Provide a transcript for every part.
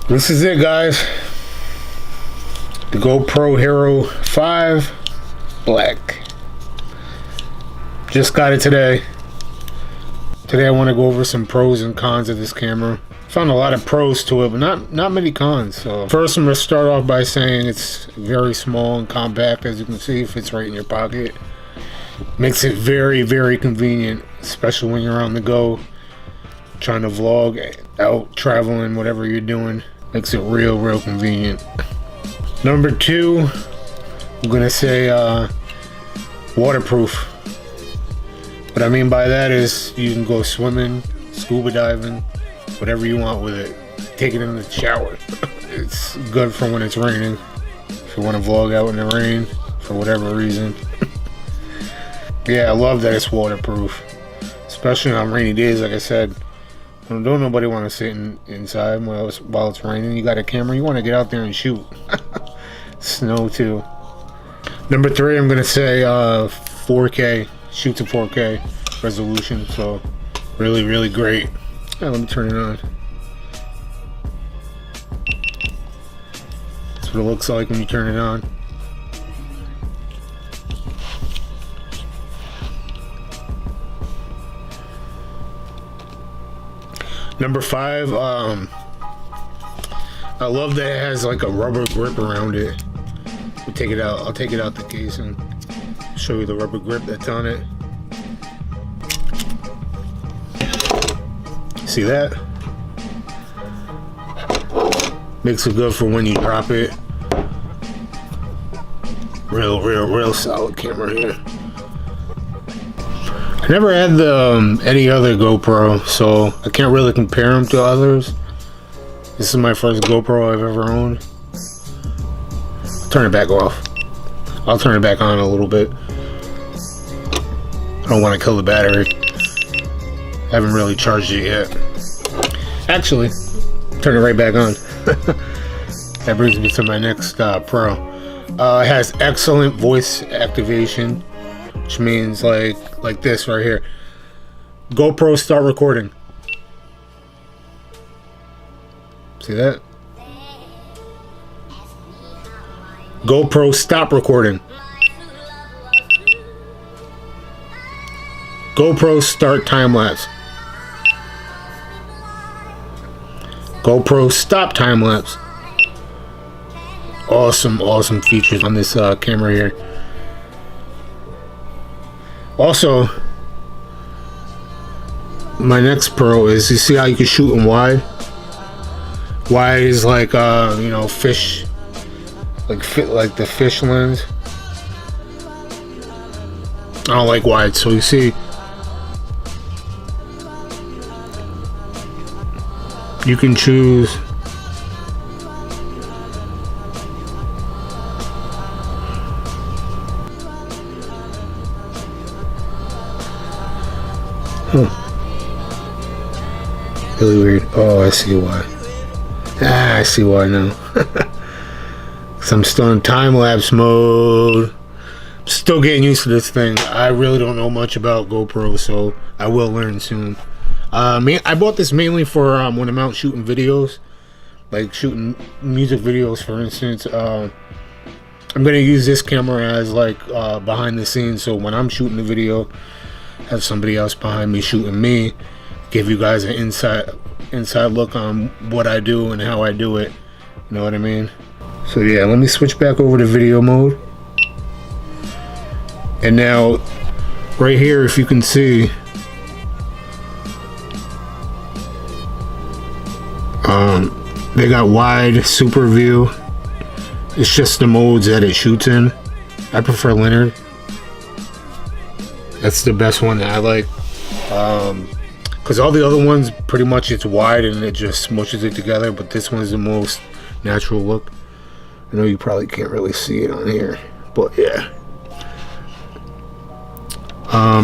This is it, guys. The GoPro Hero 5 Black. Just got it today. Today I want to go over some pros and cons of this camera. Found a lot of pros to it, but not many cons. So first I'm going to start off by saying it's very small and compact. As you can see, it fits right in your pocket. Makes it very, very convenient, especially when you're on the go, trying to vlog, out traveling, whatever you're doing. Makes it real convenient. Number 2, I'm going to say waterproof. What I mean by that is you can go swimming, scuba diving, whatever you want with it. Take it in the shower. It's good for when it's raining. If you want to vlog out in the rain for whatever reason. Yeah, I love that it's waterproof. Especially on rainy days, like I said. Don't nobody want to sit inside while it's raining. You got a camera, you want to get out there and shoot. Snow too. Number 3, I'm going to say 4K. Shoot to 4K resolution, so really great. Let me turn it on. That's what it looks like when you turn it on. Number 5, I love that it has like a rubber grip around it. We'll take it out. I'll take it out the case and show you the rubber grip that's on it. See that? Makes it good for when you drop it. Real solid camera here. I never had the any other GoPro, so I can't really compare them to others. This is my first GoPro I've ever owned. I'll turn it back off. I'll turn it back on a little bit. I don't want to kill the battery. I haven't really charged it yet. Actually, turn it right back on. That brings me to my next pro. It has excellent voice activation, which means like this right here. GoPro start recording. See that? GoPro stop recording. GoPro start time lapse. GoPro stop time lapse. Awesome features on this camera here. Also, my next pro is, you see how you can shoot in wide? Wide is like you know, fish, like the fish lens. I don't like wide, so you see, you can choose really weird. Oh, I see why. I see why now. Cause I'm still in time-lapse mode. Still getting used to this thing. I really don't know much about GoPro, so I will learn soon. I bought this mainly for when I'm out shooting videos, like shooting music videos, for instance. I'm gonna use this camera as like behind the scenes, so when I'm shooting the video, have somebody else behind me shooting me, give you guys an inside look on what I do and how I do it. You know what I mean? So yeah, let me switch back over to video mode. And now, right here, if you can see, they got wide, super view. It's just the modes that it shoots in. I prefer linear. That's the best one that I like. Because all the other ones, pretty much it's wide and it just smushes it together, but this one's the most natural look. I know you probably can't really see it on here, but yeah.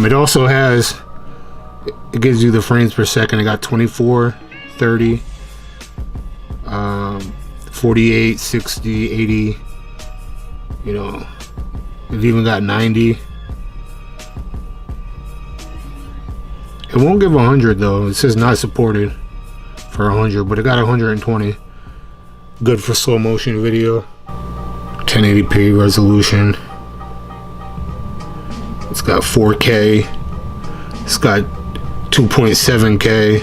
It also has, it gives you the frames per second. I got 24, 30, 48, 60, 80, you know, it even got 90. It won't give 100 though. It says not supported for 100, but it got 120. Good for slow motion video. 1080p resolution. It's got 4K. It's got 2.7K.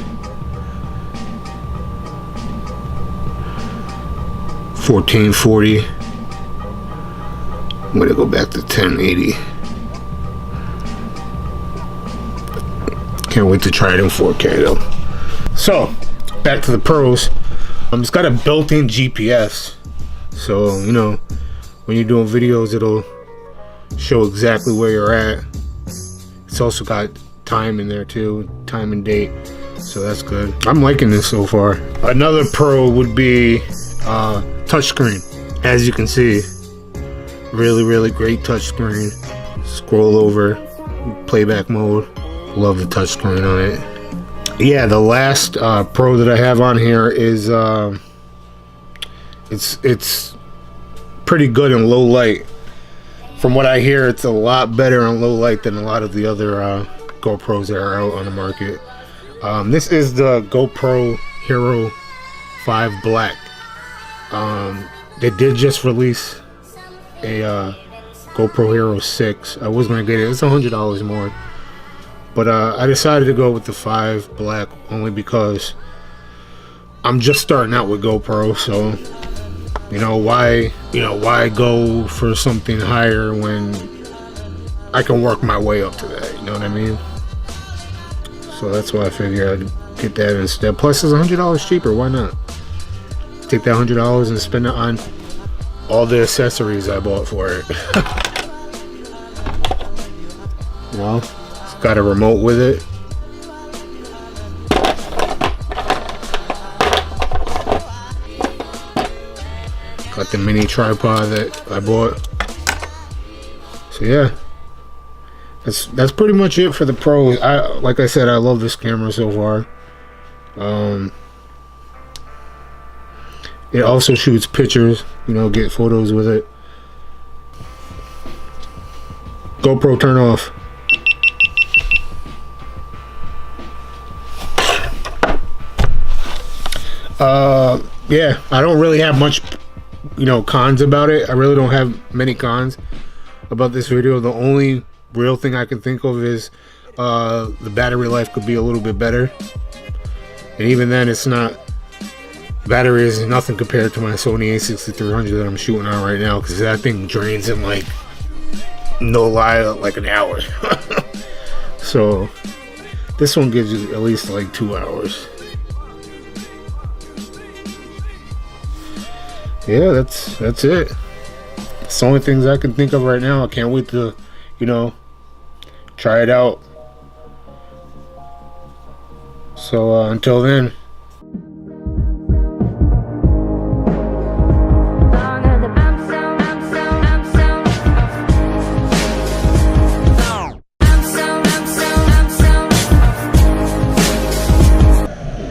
1440. I'm gonna go back to 1080. Can't wait to try it in 4K though. So, back to the pros. It's got a built-in GPS. So, you know, when you're doing videos, it'll show exactly where you're at. It's also got time in there too, time and date. So that's good. I'm liking this so far. Another pro would be touchscreen. As you can see, really great touchscreen. Scroll over, playback mode. Love the touchscreen on it. Yeah, the last pro that I have on here is it's pretty good in low light. From what I hear, it's a lot better in low light than a lot of the other GoPros that are out on the market. This is the GoPro Hero 5 Black. They did just release a GoPro Hero 6. I was gonna get it. It's $100 more, but I decided to go with the 5 Black only because I'm just starting out with GoPro. So why go for something higher when I can work my way up to that? You know what I mean? So that's why I figured I'd get that instead. Plus, it's $100 cheaper. Why not? Take that $100 and spend it on all the accessories I bought for it. Well, it's got a remote with it. Got the mini tripod that I bought. So yeah, that's pretty much it for the pros. Like I said, I love this camera so far. It also shoots pictures, get photos with it. GoPro, turn off. Yeah, I don't really have much cons about it. I really don't have many cons about this video. The only real thing I can think of is the battery life could be a little bit better, and even then it's not. Battery is nothing compared to my Sony a6300 that I'm shooting on right now, because that thing drains in like, no lie, like an hour. So this one gives you at least like 2 hours. Yeah, that's it. It's the only things I can think of right now. I can't wait to try it out. So until then,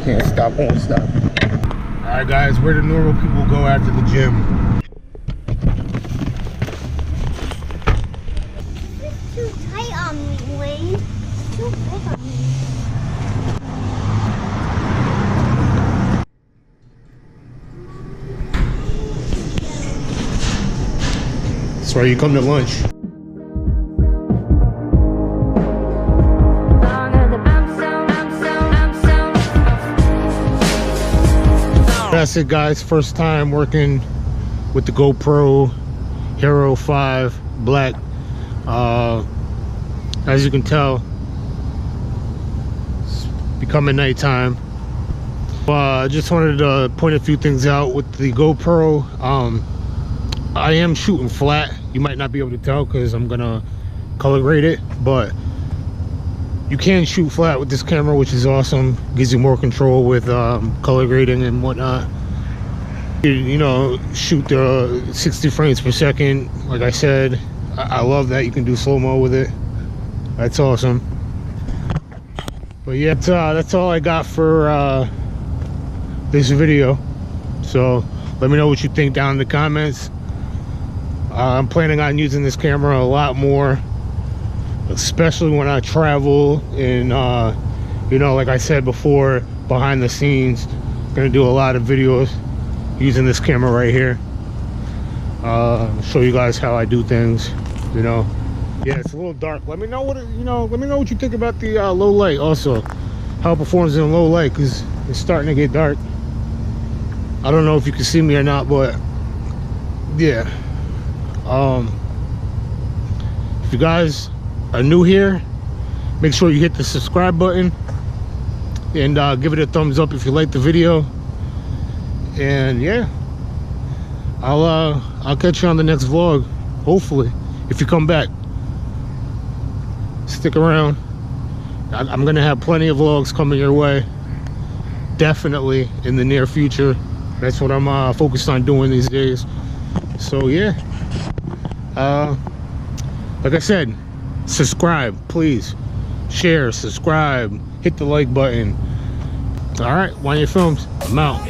can't stop, won't stop. Alright guys, where do normal people go after the gym? It's too tight on me, Wayne. It's too big on me. That's where you come to lunch. That's it guys, first time working with the GoPro Hero 5 Black. As you can tell, it's becoming nighttime. I just wanted to point a few things out with the GoPro. I am shooting flat. You might not be able to tell because I'm gonna color grade it, but you can shoot flat with this camera, which is awesome. Gives you more control with color grading and whatnot. Shoot the 60 frames per second. Like I said, I love that you can do slow-mo with it. That's awesome. But yeah, that's all I got for this video. So let me know what you think down in the comments. I'm planning on using this camera a lot more, especially when I travel and like I said before, behind the scenes. Gonna do a lot of videos using this camera right here. Show you guys how I do things, you know. Yeah, it's a little dark. Let me know what let me know what you think about the low light, also how it performs in low light, because it's starting to get dark. I don't know if you can see me or not, but yeah. If you guys are new here, make sure you hit the subscribe button and give it a thumbs up if you like the video. And yeah, I'll catch you on the next vlog, hopefully, if you come back. Stick around. I'm gonna have plenty of vlogs coming your way, definitely in the near future. That's what I'm focused on doing these days. So yeah, like I said, subscribe, please. Share, subscribe, hit the like button. All right, Wanye Films, I'm out.